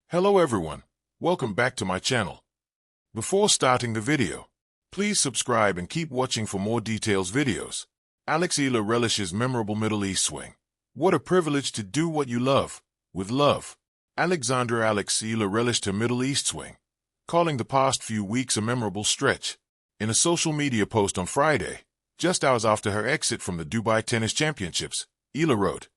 Hello everyone, welcome back to my channel. Before starting the video, please subscribe and keep watching for more details videos. Eala relishes memorable Middle East swing. What a privilege to do what you love, with love. Eala relished her Middle East swing, calling the past few weeks a memorable stretch. In a social media post on Friday, just hours after her exit from the Dubai Tennis Championships, Eala wrote,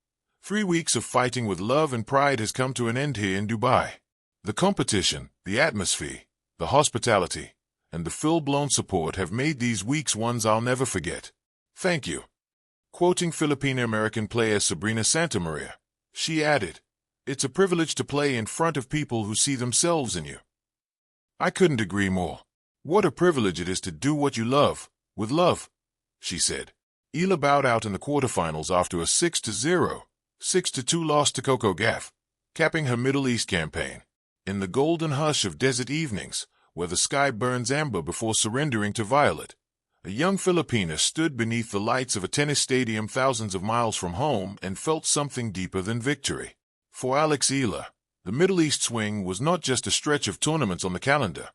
"3 weeks of fighting with love and pride has come to an end here in Dubai. The competition, the atmosphere, the hospitality, and the full-blown support have made these weeks ones I'll never forget. Thank you." Quoting Filipino-American player Sabrina Santamaria, she added, "It's a privilege to play in front of people who see themselves in you." I couldn't agree more. What a privilege it is to do what you love, with love, she said. Eala bowed out in the quarterfinals after a 6-0, 6-2 loss to Coco Gauff, capping her Middle East campaign. In the golden hush of desert evenings, where the sky burns amber before surrendering to violet, a young Filipina stood beneath the lights of a tennis stadium thousands of miles from home and felt something deeper than victory. For Eala, the Middle East swing was not just a stretch of tournaments on the calendar.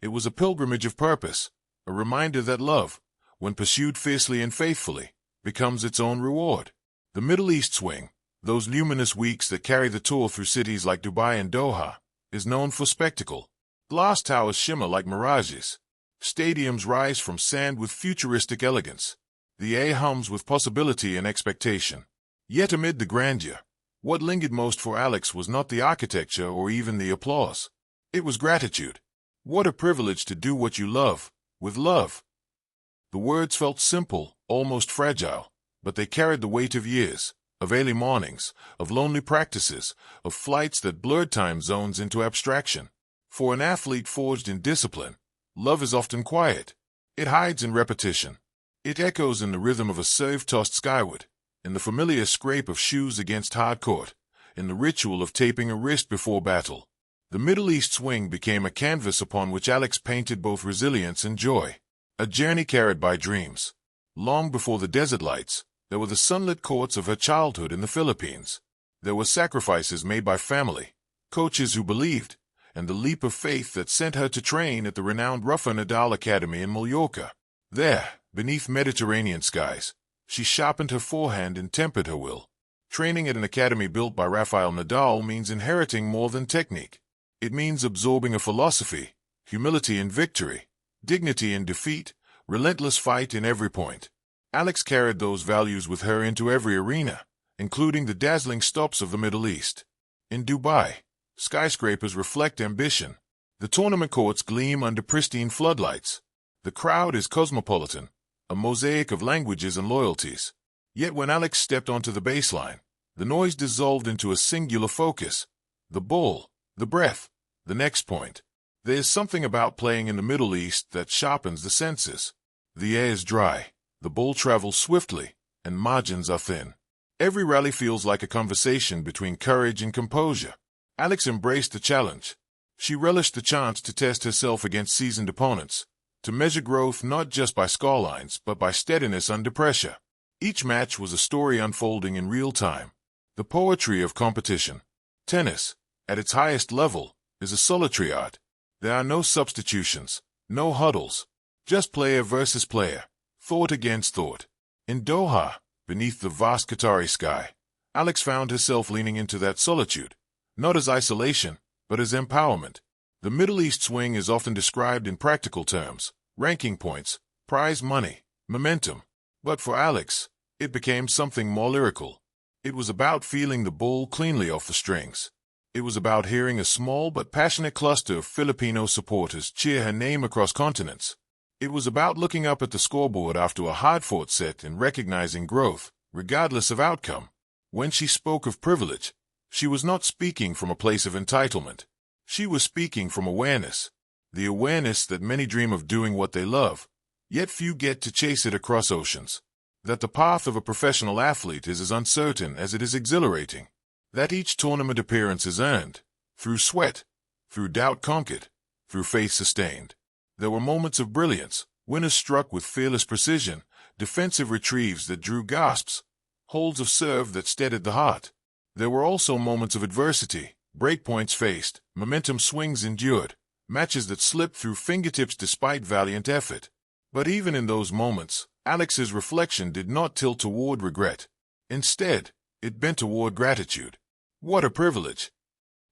It was a pilgrimage of purpose, a reminder that love, when pursued fiercely and faithfully, becomes its own reward. The Middle East swing, those luminous weeks that carry the tour through cities like Dubai and Doha, is known for spectacle. Glass towers shimmer like mirages. Stadiums rise from sand with futuristic elegance. The air hums with possibility and expectation. Yet amid the grandeur, what lingered most for Alex was not the architecture or even the applause. It was gratitude. What a privilege to do what you love, with love. The words felt simple, almost fragile, but they carried the weight of years, of early mornings, of lonely practices, of flights that blurred time zones into abstraction. For an athlete forged in discipline, love is often quiet. It hides in repetition. It echoes in the rhythm of a serve tossed skyward, in the familiar scrape of shoes against hard court, in the ritual of taping a wrist before battle. The Middle East swing became a canvas upon which Alex painted both resilience and joy, a journey carried by dreams. Long before the desert lights, there were the sunlit courts of her childhood in the Philippines. There were sacrifices made by family, coaches who believed, and the leap of faith that sent her to train at the renowned Rafa Nadal Academy in Mallorca. There, beneath Mediterranean skies, she sharpened her forehand and tempered her will. Training at an academy built by Rafael Nadal means inheriting more than technique. It means absorbing a philosophy, humility in victory, dignity in defeat, relentless fight in every point. Alex carried those values with her into every arena, including the dazzling stops of the Middle East. In Dubai, skyscrapers reflect ambition. The tournament courts gleam under pristine floodlights. The crowd is cosmopolitan, a mosaic of languages and loyalties. Yet when Alex stepped onto the baseline, the noise dissolved into a singular focus. The ball, the breath, the next point. There is something about playing in the Middle East that sharpens the senses. The air is dry. The ball travels swiftly, and margins are thin. Every rally feels like a conversation between courage and composure. Alex embraced the challenge. She relished the chance to test herself against seasoned opponents, to measure growth not just by scorelines but by steadiness under pressure. Each match was a story unfolding in real time. The poetry of competition. Tennis, at its highest level, is a solitary art. There are no substitutions, no huddles, just player versus player. Thought against thought. In Doha, beneath the vast Qatari sky, Alex found herself leaning into that solitude, not as isolation, but as empowerment. The Middle East swing is often described in practical terms, ranking points, prize money, momentum. But for Alex, it became something more lyrical. It was about feeling the ball cleanly off the strings. It was about hearing a small but passionate cluster of Filipino supporters cheer her name across continents. It was about looking up at the scoreboard after a hard-fought set and recognizing growth, regardless of outcome. When she spoke of privilege, she was not speaking from a place of entitlement. She was speaking from awareness. The awareness that many dream of doing what they love, yet few get to chase it across oceans. That the path of a professional athlete is as uncertain as it is exhilarating. That each tournament appearance is earned, through sweat, through doubt conquered, through faith sustained. There were moments of brilliance, winners struck with fearless precision, defensive retrieves that drew gasps, holds of serve that steadied the heart. There were also moments of adversity, Breakpoints faced, momentum swings endured, matches that slipped through fingertips despite valiant effort. But even in those moments, Alex's reflection did not tilt toward regret. Instead, it bent toward gratitude. What a privilege!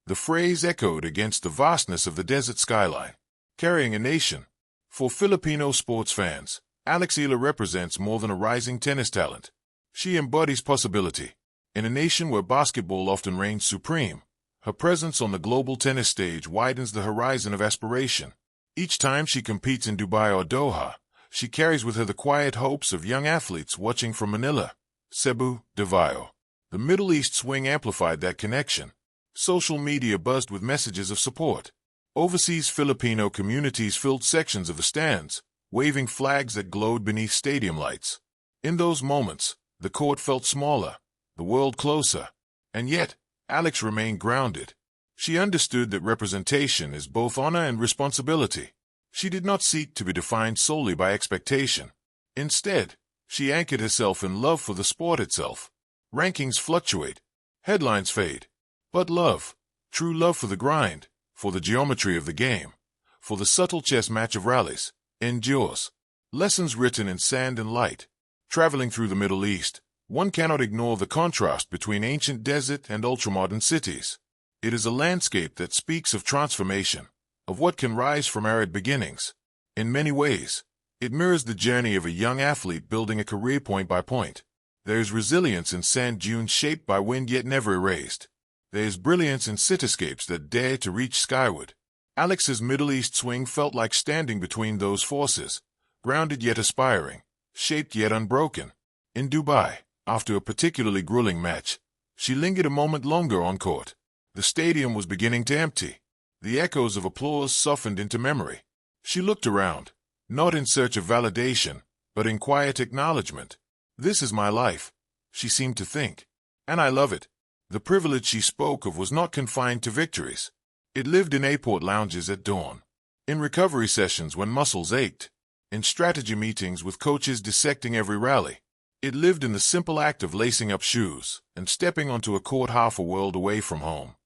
The phrase echoed against the vastness of the desert skyline, carrying a nation. For Filipino sports fans, Alex Eala represents more than a rising tennis talent. She embodies possibility. In a nation where basketball often reigns supreme, her presence on the global tennis stage widens the horizon of aspiration. Each time she competes in Dubai or Doha, she carries with her the quiet hopes of young athletes watching from Manila, Cebu, Davao. The Middle East swing amplified that connection. Social media buzzed with messages of support. Overseas Filipino communities filled sections of the stands, waving flags that glowed beneath stadium lights. In those moments, the court felt smaller, the world closer. And yet, Alex remained grounded. She understood that representation is both honor and responsibility. She did not seek to be defined solely by expectation. Instead, she anchored herself in love for the sport itself. Rankings fluctuate, headlines fade. But love, true love for the grind, for the geometry of the game, for the subtle chess match of rallies, endures. Lessons written in sand and light. Traveling through the Middle East, one cannot ignore the contrast between ancient desert and ultramodern cities. It is a landscape that speaks of transformation, of what can rise from arid beginnings. In many ways, it mirrors the journey of a young athlete building a career point by point. There is resilience in sand dunes shaped by wind yet never erased. There is brilliance in cityscapes that dare to reach skyward. Alex's Middle East swing felt like standing between those forces, grounded yet aspiring, shaped yet unbroken. In Dubai, after a particularly grueling match, she lingered a moment longer on court. The stadium was beginning to empty. The echoes of applause softened into memory. She looked around, not in search of validation, but in quiet acknowledgement. This is my life, she seemed to think, and I love it. The privilege she spoke of was not confined to victories. It lived in airport lounges at dawn, in recovery sessions when muscles ached, in strategy meetings with coaches dissecting every rally. It lived in the simple act of lacing up shoes and stepping onto a court half a world away from home.